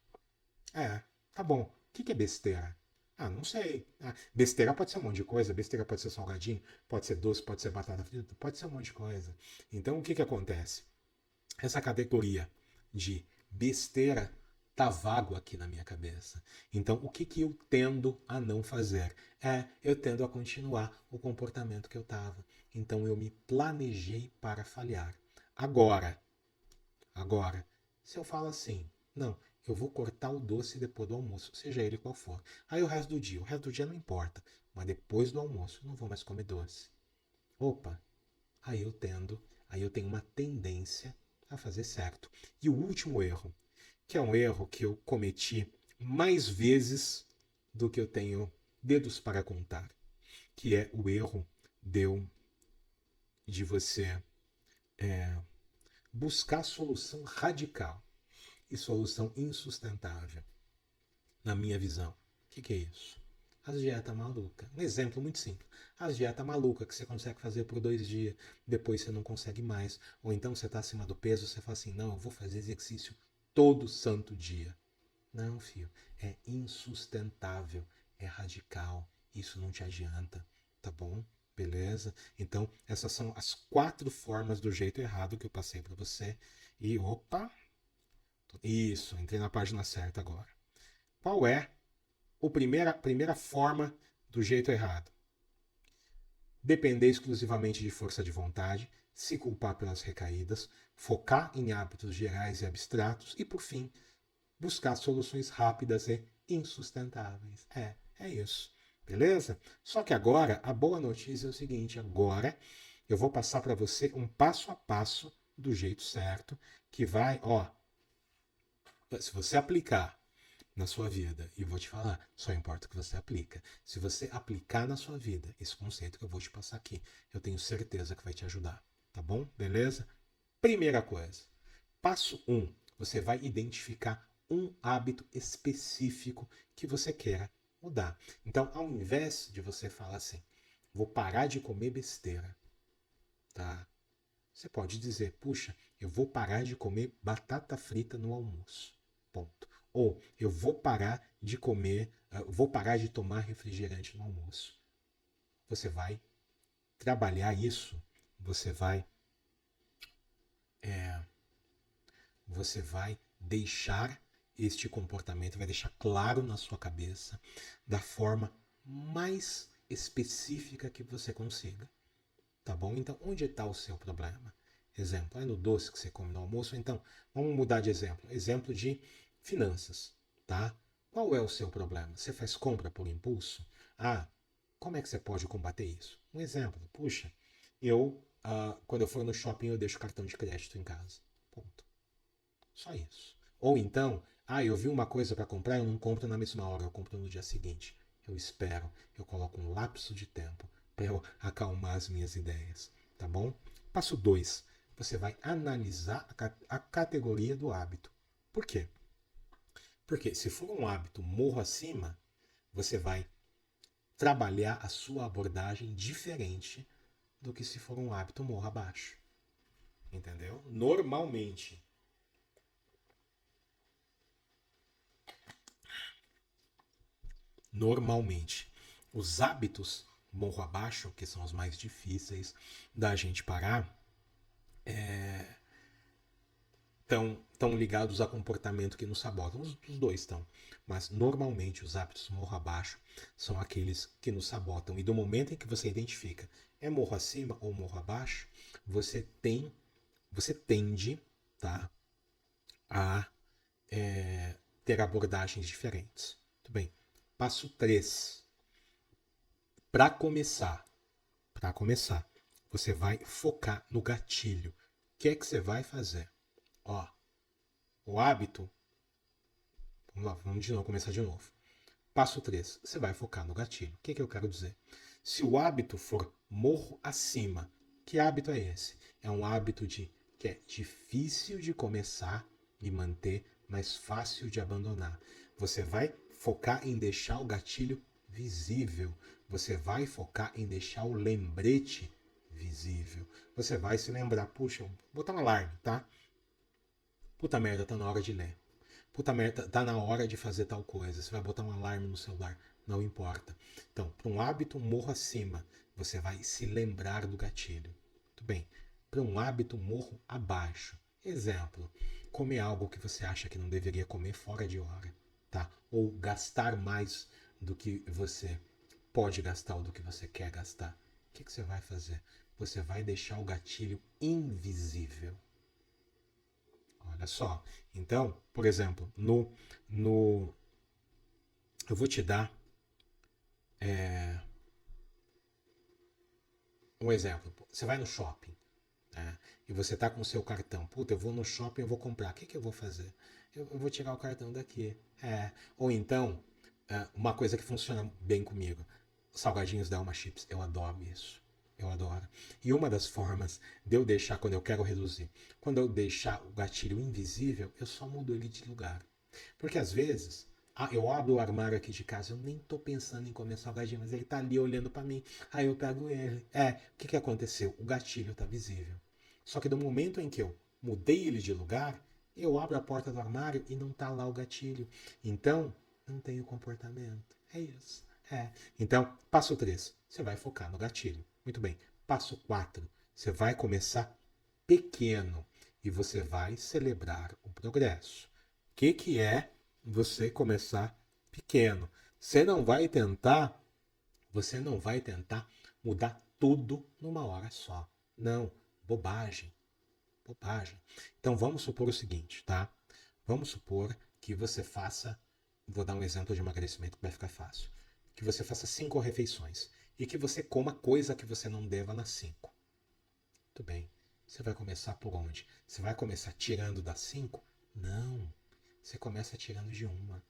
Tá bom. O que é besteira? Não sei. Besteira pode ser um monte de coisa. Besteira pode ser salgadinho, pode ser doce, pode ser batata frita, pode ser um monte de coisa. Então, o que acontece? Essa categoria de besteira tá vago aqui na minha cabeça. Então, o que eu tendo a não fazer? Eu tendo a continuar o comportamento que eu tava. Então, eu me planejei para falhar. Agora, se eu falo assim, não, eu vou cortar o doce depois do almoço, seja ele qual for. Aí o resto do dia não importa, mas depois do almoço eu não vou mais comer doce. Opa, aí eu tenho uma tendência a fazer certo. E o último erro, que é um erro que eu cometi mais vezes do que eu tenho dedos para contar, que é o erro de você buscar solução radical e solução insustentável, na minha visão. O que é isso? As dietas malucas. Um exemplo muito simples. As dietas malucas que você consegue fazer por 2 dias, depois você não consegue mais. Ou então você está acima do peso, você fala assim, não, eu vou fazer exercício todo santo dia. Não, filho, é insustentável, é radical, isso não te adianta, tá bom? Beleza? Então, essas são as 4 formas do jeito errado que eu passei para você. E opa, isso, entrei na página certa agora. Qual é a primeira forma do jeito errado? Depender exclusivamente de força de vontade, se culpar pelas recaídas, focar em hábitos gerais e abstratos e, por fim, buscar soluções rápidas e insustentáveis. É isso. Beleza? Só que agora, a boa notícia é o seguinte: agora eu vou passar para você um passo a passo do jeito certo, que vai, ó, se você aplicar na sua vida, e vou te falar, só importa o que você aplica. Se você aplicar na sua vida esse conceito que eu vou te passar aqui, eu tenho certeza que vai te ajudar. Tá bom? Beleza? Primeira coisa. Passo 1. Você vai identificar um hábito específico que você queira mudar. Então, ao invés de você falar assim, vou parar de comer besteira, tá? Você pode dizer, puxa, eu vou parar de comer batata frita no almoço. Ponto. Ou eu vou parar de comer, vou parar de tomar refrigerante no almoço. Você vai trabalhar isso, você vai, é, você vai deixar este comportamento, vai deixar claro na sua cabeça da forma mais específica que você consiga. Tá bom? Então, onde está o seu problema? Exemplo, é no doce que você come no almoço? Então, vamos mudar de exemplo. Exemplo de finanças, tá? Qual é o seu problema? Você faz compra por impulso? Ah, como é que você pode combater isso? Um exemplo, puxa, quando eu for no shopping, eu deixo cartão de crédito em casa. Ponto. Só isso. Ou então, eu vi uma coisa para comprar, eu não compro na mesma hora, eu compro no dia seguinte. Eu espero, eu coloco um lapso de tempo para eu acalmar as minhas ideias, tá bom? Passo 2. Você vai analisar a categoria do hábito. Por quê? Porque se for um hábito morro acima, você vai trabalhar a sua abordagem diferente do que se for um hábito morro abaixo. Entendeu? Normalmente, os hábitos morro abaixo, que são os mais difíceis da gente parar, estão ligados a comportamento que nos sabotam. Os dois estão. Mas normalmente os hábitos morro abaixo são aqueles que nos sabotam. E do momento em que você identifica é morro acima ou morro abaixo, você tende, tá, a ter abordagens diferentes. Muito bem. Passo 3. Para começar, você vai focar no gatilho. O que é que você vai fazer? Ó, o hábito. Vamos lá, vamos de novo, começar de novo. Passo 3. Você vai focar no gatilho. O que é que eu quero dizer? Se o hábito for morro acima, que hábito é esse? É um hábito que é difícil de começar e manter, mas fácil de abandonar. Você vai focar em deixar o gatilho visível. Você vai focar em deixar o lembrete visível. Você vai se lembrar, puxa, vou botar um alarme, tá? Puta merda, tá na hora de ler. Puta merda, tá na hora de fazer tal coisa. Você vai botar um alarme no celular. Não importa. Então, para um hábito morro acima, você vai se lembrar do gatilho. Muito bem. Para um hábito morro abaixo. Exemplo, comer algo que você acha que não deveria comer fora de hora. Tá? Ou gastar mais do que você pode gastar ou do que você quer gastar. O que você vai fazer? Você vai deixar o gatilho invisível. Olha só. Então, por exemplo, no eu vou te dar um exemplo. Você vai no shopping, né, e você está com o seu cartão. Puta, eu vou no shopping, eu vou comprar. O que, que eu vou fazer? Eu vou tirar o cartão daqui. Ou então, uma coisa que funciona bem comigo. Salgadinhos da Alma Chips. Eu adoro isso. Eu adoro. E uma das formas de eu deixar, quando eu quero reduzir, quando eu deixar o gatilho invisível, eu só mudo ele de lugar. Porque às vezes, eu abro o armário aqui de casa, eu nem tô pensando em comer salgadinho, mas ele tá ali olhando para mim. Aí eu pego ele. O que que aconteceu? O gatilho tá visível. Só que do momento em que eu mudei ele de lugar, eu abro a porta do armário e não tá lá o gatilho. Então, não tem o comportamento. É isso. Então, passo 3. Você vai focar no gatilho. Muito bem. Passo 4. Você vai começar pequeno e você vai celebrar o progresso. O que é você começar pequeno? Você não vai tentar mudar tudo numa hora só. Não, bobagem, bobagem. Então vamos supor o seguinte, tá? Vamos supor que você faça, vou dar um exemplo de emagrecimento que vai ficar fácil, que você faça 5 refeições e que você coma coisa que você não deva nas 5. Muito bem. Você vai começar por onde? Você vai começar tirando das 5? Não. Você começa tirando de uma.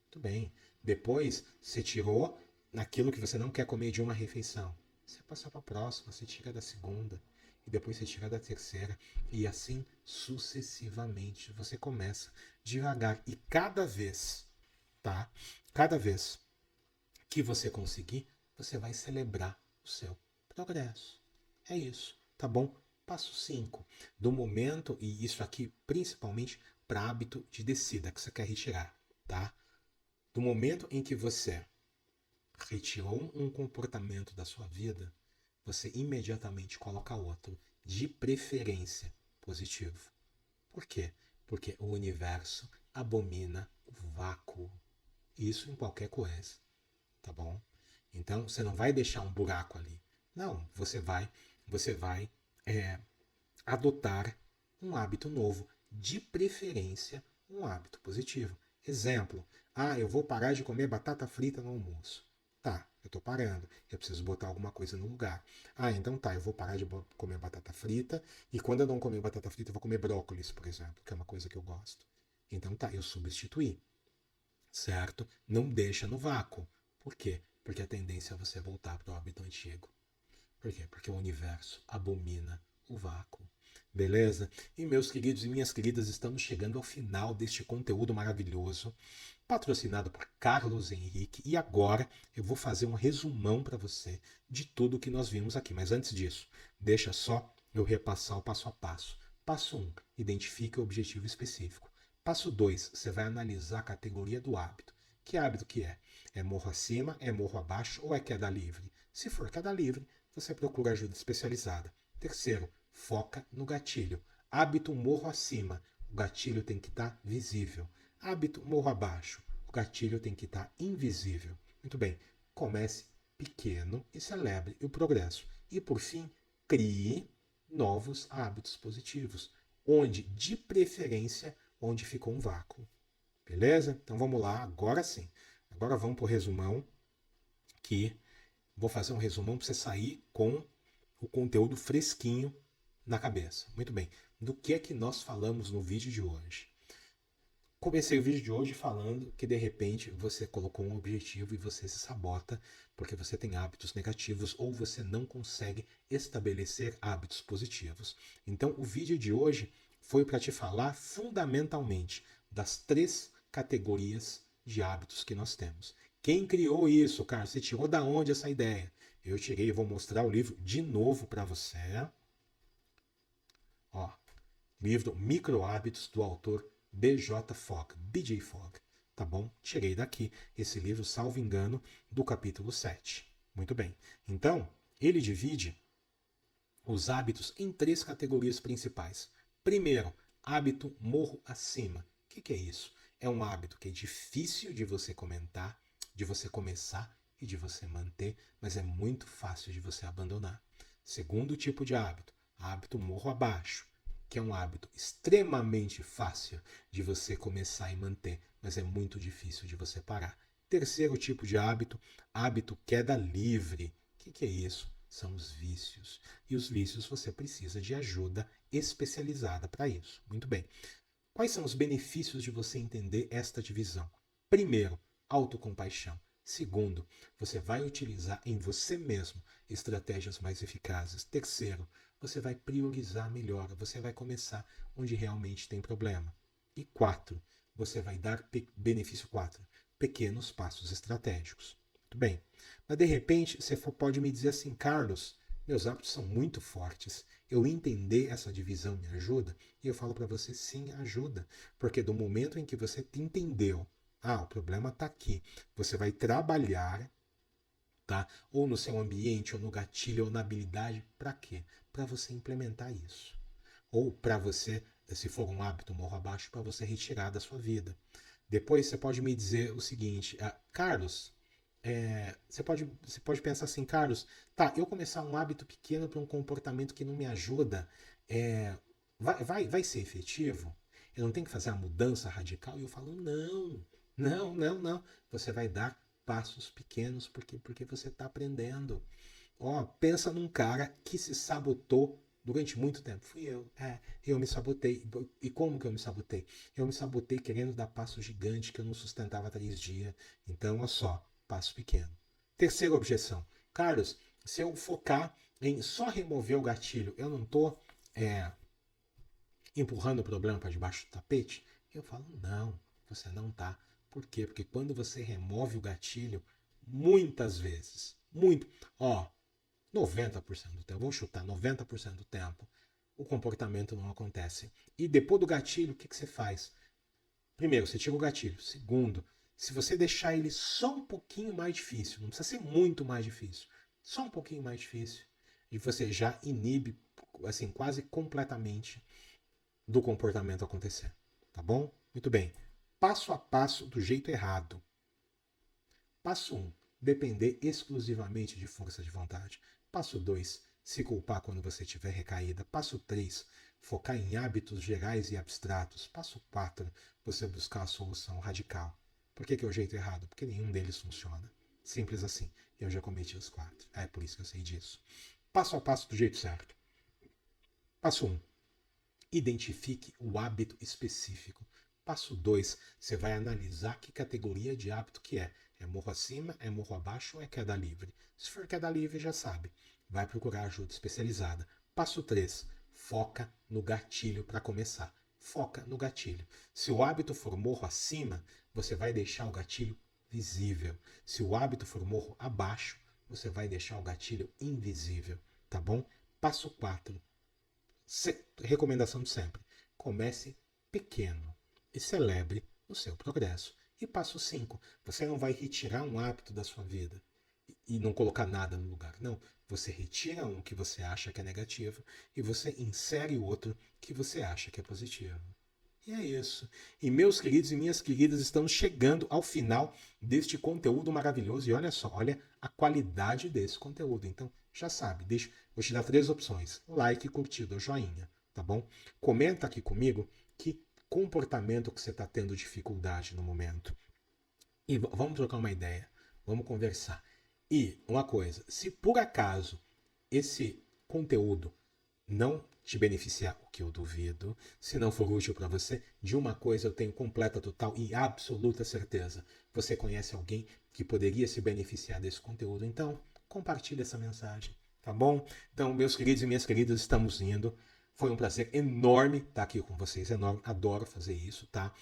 Muito bem. Depois você tirou naquilo que você não quer comer de uma refeição. Você passa para a próxima, você tira da segunda. E depois você tira da terceira. E assim sucessivamente. Você começa devagar. E cada vez, tá? Cada vez que você conseguir, você vai celebrar o seu progresso. É isso, tá bom? Passo 5. Do momento, e isso aqui principalmente para hábito de descida que você quer retirar, tá? Do momento em que você retirou um comportamento da sua vida, você imediatamente coloca outro, de preferência positivo. Por quê? Porque o universo abomina o vácuo. Isso em qualquer coisa, tá bom? Então você não vai deixar um buraco ali. Não, você vai adotar um hábito novo, de preferência um hábito positivo. Exemplo, eu vou parar de comer batata frita no almoço. Tá, eu estou parando, eu preciso botar alguma coisa no lugar. Então tá, eu vou parar de comer batata frita e quando eu não comer batata frita eu vou comer brócolis, por exemplo, que é uma coisa que eu gosto. Então tá, eu substituí, certo? Não deixa no vácuo. Por quê? Porque a tendência é você voltar para o hábito antigo. Por quê? Porque o universo abomina o vácuo. Beleza? E meus queridos e minhas queridas, estamos chegando ao final deste conteúdo maravilhoso, patrocinado por Carlos Henrique. E agora eu vou fazer um resumão para você de tudo que nós vimos aqui. Mas antes disso, deixa só eu repassar o passo a passo. Passo 1, identifique o objetivo específico. Passo 2, você vai analisar a categoria do hábito. Que hábito que é? É morro acima, é morro abaixo ou é queda livre? Se for queda livre, você procura ajuda especializada. Terceiro, foca no gatilho. Hábito morro acima, o gatilho tem que estar visível. Hábito morro abaixo, o gatilho tem que estar invisível. Muito bem, comece pequeno e celebre o progresso. E por fim, crie novos hábitos positivos, onde, de preferência, onde ficou um vácuo. Beleza? Então vamos lá, agora sim. Agora vamos para o resumão, que vou fazer um resumão para você sair com o conteúdo fresquinho na cabeça. Muito bem. Do que é que nós falamos no vídeo de hoje? Comecei o vídeo de hoje falando que de repente você colocou um objetivo e você se sabota porque você tem hábitos negativos ou você não consegue estabelecer hábitos positivos. Então, o vídeo de hoje foi para te falar fundamentalmente das 3 categorias de hábitos que nós temos. Quem criou isso, cara? Você tirou da onde essa ideia? Eu tirei, vou mostrar o livro de novo para você. Ó, livro Micro Hábitos do autor BJ Fogg, BJ Fogg, tá bom? Tirei daqui esse livro, salvo engano, do capítulo 7. Muito bem. Então, ele divide os hábitos em 3 categorias principais. Primeiro, hábito morro acima. O que é isso? É um hábito que é difícil de você comentar, de você começar e de você manter, mas é muito fácil de você abandonar. Segundo tipo de hábito morro abaixo, que é um hábito extremamente fácil de você começar e manter, mas é muito difícil de você parar. Terceiro tipo de hábito queda livre. O que é isso? São os vícios. E os vícios você precisa de ajuda especializada para isso. Muito bem. Quais são os benefícios de você entender esta divisão? Primeiro, autocompaixão. Segundo, você vai utilizar em você mesmo estratégias mais eficazes. Terceiro, você vai priorizar melhor. Você vai começar onde realmente tem problema. E 4, você vai dar benefício 4, pequenos passos estratégicos. Muito bem. Mas de repente você pode me dizer assim, Carlos, meus hábitos são muito fortes. Eu entender essa divisão me ajuda? E eu falo para você, sim, ajuda. Porque do momento em que você entendeu, o problema está aqui, você vai trabalhar tá? Ou no seu ambiente, ou no gatilho, ou na habilidade. Para quê? Para você implementar isso. Ou para você, se for um hábito morro abaixo, para você retirar da sua vida. Depois você pode me dizer o seguinte, Carlos, você pode pensar assim, Carlos, tá, eu começar um hábito pequeno para um comportamento que não me ajuda, vai ser efetivo? Eu não tenho que fazer a mudança radical? E eu falo, não, não, não, não. Você vai dar passos pequenos porque você está aprendendo. Ó, pensa num cara que se sabotou durante muito tempo. Fui eu. Eu me sabotei. E como que eu me sabotei? Eu me sabotei querendo dar passo gigante que eu não sustentava 3 dias. Então, olha só, passo pequeno. Terceira objeção. Carlos, se eu focar em só remover o gatilho, eu não estou empurrando o problema para debaixo do tapete? Eu falo, não, você não tá. Por quê? Porque quando você remove o gatilho, muitas vezes, muito, ó, 90% do tempo, vamos chutar, 90% do tempo, o comportamento não acontece. E depois do gatilho, o que você faz? Primeiro, você tira o gatilho. Segundo, se você deixar ele só um pouquinho mais difícil, não precisa ser muito mais difícil, só um pouquinho mais difícil, e você já inibe, assim, quase completamente do comportamento acontecer. Tá bom? Muito bem. Passo a passo do jeito errado. Passo 1. Depender exclusivamente de força de vontade. Passo 2. Se culpar quando você tiver recaída. Passo 3. Focar em hábitos gerais e abstratos. Passo 4. Você buscar a solução radical. Por que é o jeito errado? Porque nenhum deles funciona. Simples assim. Eu já cometi os 4. É por isso que eu sei disso. Passo a passo do jeito certo. Passo 1. Identifique o hábito específico. Passo 2, você vai analisar que categoria de hábito que é. É morro acima, é morro abaixo ou é queda livre? Se for queda livre, já sabe. Vai procurar ajuda especializada. Passo 3, foca no gatilho para começar. Foca no gatilho. Se o hábito for morro acima, você vai deixar o gatilho visível. Se o hábito for morro abaixo, você vai deixar o gatilho invisível. Tá bom? Passo 4, recomendação de sempre. Comece pequeno e celebre o seu progresso. E passo 5. Você não vai retirar um hábito da sua vida e não colocar nada no lugar. Não. Você retira um que você acha que é negativo e você insere o outro que você acha que é positivo. E é isso. E meus queridos e minhas queridas, estamos chegando ao final deste conteúdo maravilhoso. E olha só, olha a qualidade desse conteúdo. Então, já sabe, vou te dar 3 opções: like, curtida ou joinha, tá bom? Comenta aqui comigo que comportamento que você está tendo dificuldade no momento. E vamos trocar uma ideia, vamos conversar. E uma coisa, se por acaso esse conteúdo não te beneficiar, o que eu duvido, se não for útil para você, de uma coisa eu tenho completa, total e absoluta certeza. Você conhece alguém que poderia se beneficiar desse conteúdo, então compartilhe essa mensagem, tá bom? Então, meus queridos e minhas queridas, estamos indo. Foi um prazer enorme estar aqui com vocês, enorme, adoro fazer isso, tá?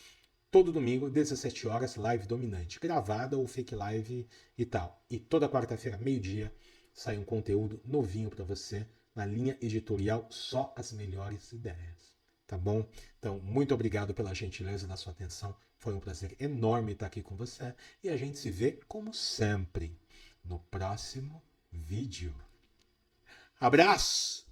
Todo domingo, 17 horas, live dominante, gravada ou fake live e tal. E toda quarta-feira, meio-dia, sai um conteúdo novinho para você na linha editorial Só as Melhores Ideias. Tá bom? Então, muito obrigado pela gentileza da sua atenção. Foi um prazer enorme estar aqui com você. E a gente se vê, como sempre, no próximo vídeo. Abraço!